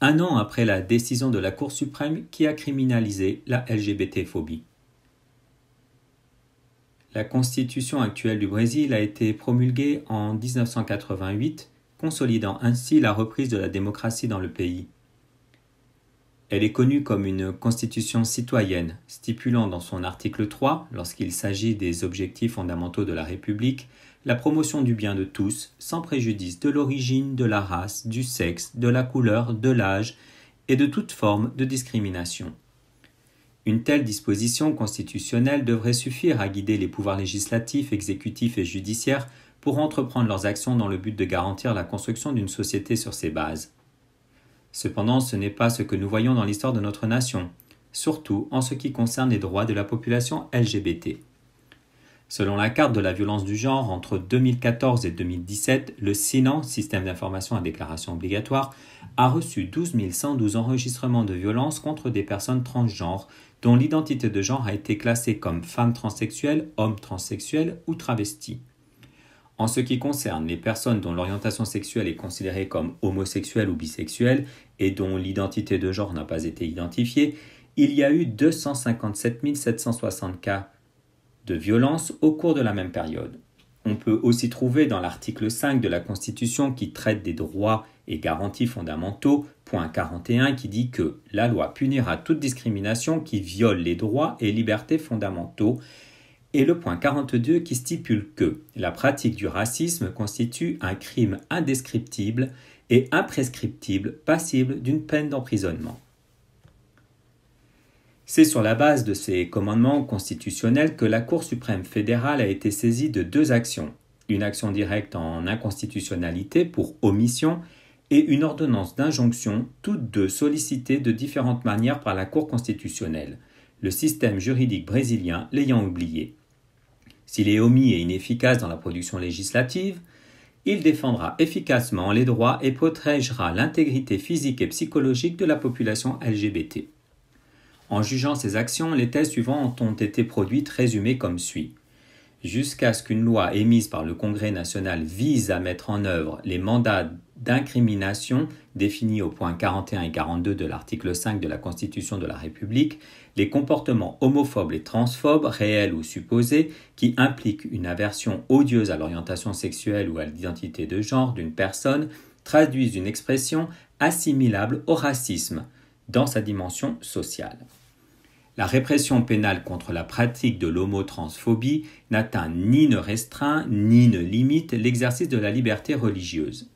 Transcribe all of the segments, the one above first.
un an après la décision de la Cour suprême qui a criminalisé la LGBT-phobie. La constitution actuelle du Brésil a été promulguée en 1988, consolidant ainsi la reprise de la démocratie dans le pays. Elle est connue comme une constitution citoyenne, stipulant dans son article 3, lorsqu'il s'agit des objectifs fondamentaux de la République, la promotion du bien de tous, sans préjudice de l'origine, de la race, du sexe, de la couleur, de l'âge et de toute forme de discrimination. Une telle disposition constitutionnelle devrait suffire à guider les pouvoirs législatifs, exécutifs et judiciaires pour entreprendre leurs actions dans le but de garantir la construction d'une société sur ces bases. Cependant, ce n'est pas ce que nous voyons dans l'histoire de notre nation, surtout en ce qui concerne les droits de la population LGBT. Selon la carte de la violence du genre, entre 2014 et 2017, le SINAN, Système d'information à déclaration obligatoire, a reçu 12 112 enregistrements de violences contre des personnes transgenres dont l'identité de genre a été classée comme femme transsexuelle, homme transsexuel ou travesti. En ce qui concerne les personnes dont l'orientation sexuelle est considérée comme homosexuelle ou bisexuelle et dont l'identité de genre n'a pas été identifiée, il y a eu 257 760 cas de violence au cours de la même période. On peut aussi trouver dans l'article 5 de la Constitution qui traite des droits et garanties fondamentaux, point 41, qui dit que la loi punira toute discrimination qui viole les droits et libertés fondamentaux, et le point 42 qui stipule que la pratique du racisme constitue un crime indescriptible et imprescriptible passible d'une peine d'emprisonnement. C'est sur la base de ces commandements constitutionnels que la Cour suprême fédérale a été saisie de deux actions, une action directe en inconstitutionnalité pour omission et une ordonnance d'injonction, toutes deux sollicitées de différentes manières par la Cour constitutionnelle, le système juridique brésilien l'ayant oublié. S'il est omis et inefficace dans la production législative, il défendra efficacement les droits et protégera l'intégrité physique et psychologique de la population LGBT. En jugeant ces actions, les thèses suivantes ont été produites résumées comme suit. Jusqu'à ce qu'une loi émise par le Congrès national vise à mettre en œuvre les mandats d'incrimination définis au point 41 et 42 de l'article 5 de la Constitution de la République, les comportements homophobes et transphobes, réels ou supposés, qui impliquent une aversion odieuse à l'orientation sexuelle ou à l'identité de genre d'une personne, traduisent une expression assimilable au racisme dans sa dimension sociale. La répression pénale contre la pratique de l'homotransphobie n'atteint ni ne restreint ni ne limite l'exercice de la liberté religieuse.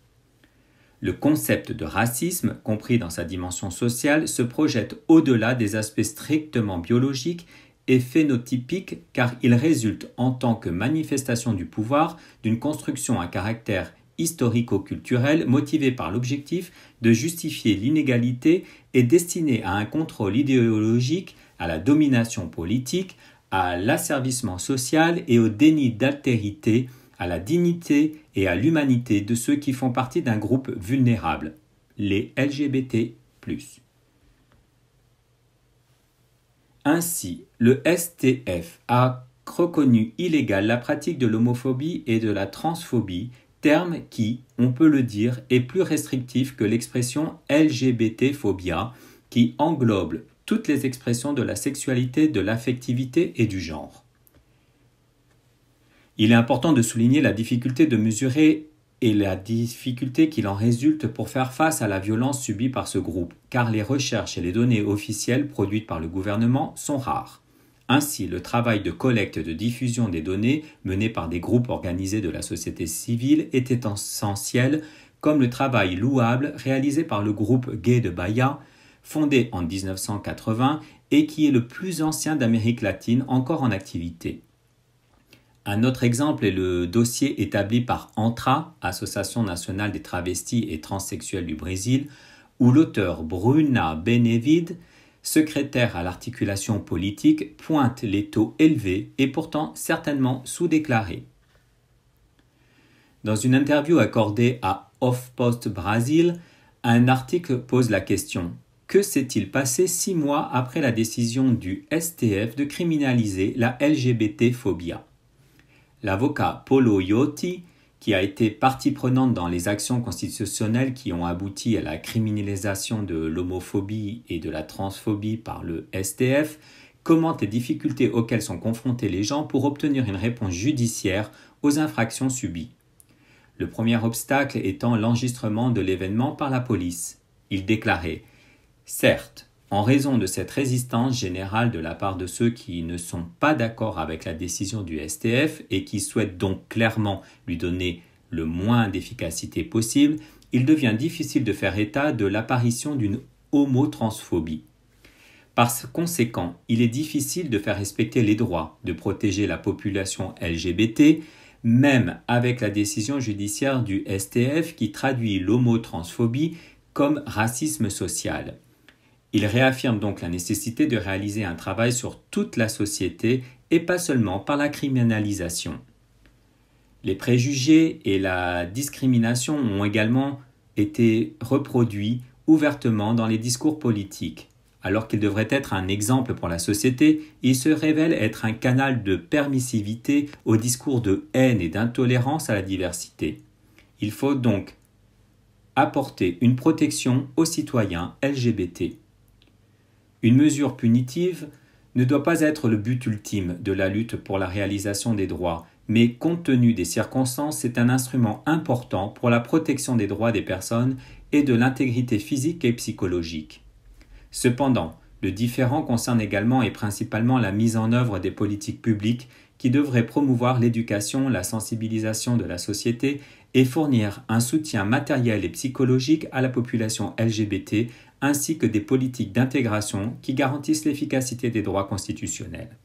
Le concept de racisme, compris dans sa dimension sociale, se projette au-delà des aspects strictement biologiques et phénotypiques car il résulte en tant que manifestation du pouvoir d'une construction à caractère historico-culturel motivé par l'objectif de justifier l'inégalité et destiné à un contrôle idéologique, à la domination politique, à l'asservissement social et au déni d'altérité, à la dignité et à l'humanité de ceux qui font partie d'un groupe vulnérable, les LGBT+. Ainsi, le STF a reconnu illégale la pratique de l'homophobie et de la transphobie, terme qui, on peut le dire, est plus restrictif que l'expression LGBT-phobia, qui englobe toutes les expressions de la sexualité, de l'affectivité et du genre. Il est important de souligner la difficulté de mesurer et la difficulté qu'il en résulte pour faire face à la violence subie par ce groupe, car les recherches et les données officielles produites par le gouvernement sont rares. Ainsi, le travail de collecte et de diffusion des données mené par des groupes organisés de la société civile était essentiel, comme le travail louable réalisé par le groupe gay de Bahia, fondé en 1980 et qui est le plus ancien d'Amérique latine encore en activité. Un autre exemple est le dossier établi par ANTRA, Association nationale des travestis et transsexuels du Brésil, où l'auteur Bruna Benevide, secrétaire à l'articulation politique, pointe les taux élevés et pourtant certainement sous-déclarés. Dans une interview accordée à HuffPost Brasil, un article pose la question « Que s'est-il passé 6 mois après la décision du STF de criminaliser la LGBT-phobia ?» L'avocat Paulo Iotti, qui a été partie prenante dans les actions constitutionnelles qui ont abouti à la criminalisation de l'homophobie et de la transphobie par le STF, commente les difficultés auxquelles sont confrontés les gens pour obtenir une réponse judiciaire aux infractions subies. Le premier obstacle étant l'enregistrement de l'événement par la police. Il déclarait « Certes, en raison de cette résistance générale de la part de ceux qui ne sont pas d'accord avec la décision du STF et qui souhaitent donc clairement lui donner le moins d'efficacité possible, il devient difficile de faire état de l'apparition d'une homotransphobie. Par conséquent, il est difficile de faire respecter les droits, de protéger la population LGBT, même avec la décision judiciaire du STF qui traduit l'homotransphobie comme racisme social. Il réaffirme donc la nécessité de réaliser un travail sur toute la société et pas seulement par la criminalisation. Les préjugés et la discrimination ont également été reproduits ouvertement dans les discours politiques. Alors qu'ils devraient être un exemple pour la société, ils se révèlent être un canal de permissivité au discours de haine et d'intolérance à la diversité. Il faut donc apporter une protection aux citoyens LGBT. Une mesure punitive ne doit pas être le but ultime de la lutte pour la réalisation des droits, mais compte tenu des circonstances, c'est un instrument important pour la protection des droits des personnes et de l'intégrité physique et psychologique. Cependant, le différend concerne également et principalement la mise en œuvre des politiques publiques qui devraient promouvoir l'éducation, la sensibilisation de la société et fournir un soutien matériel et psychologique à la population LGBT ainsi que des politiques d'intégration qui garantissent l'efficacité des droits constitutionnels.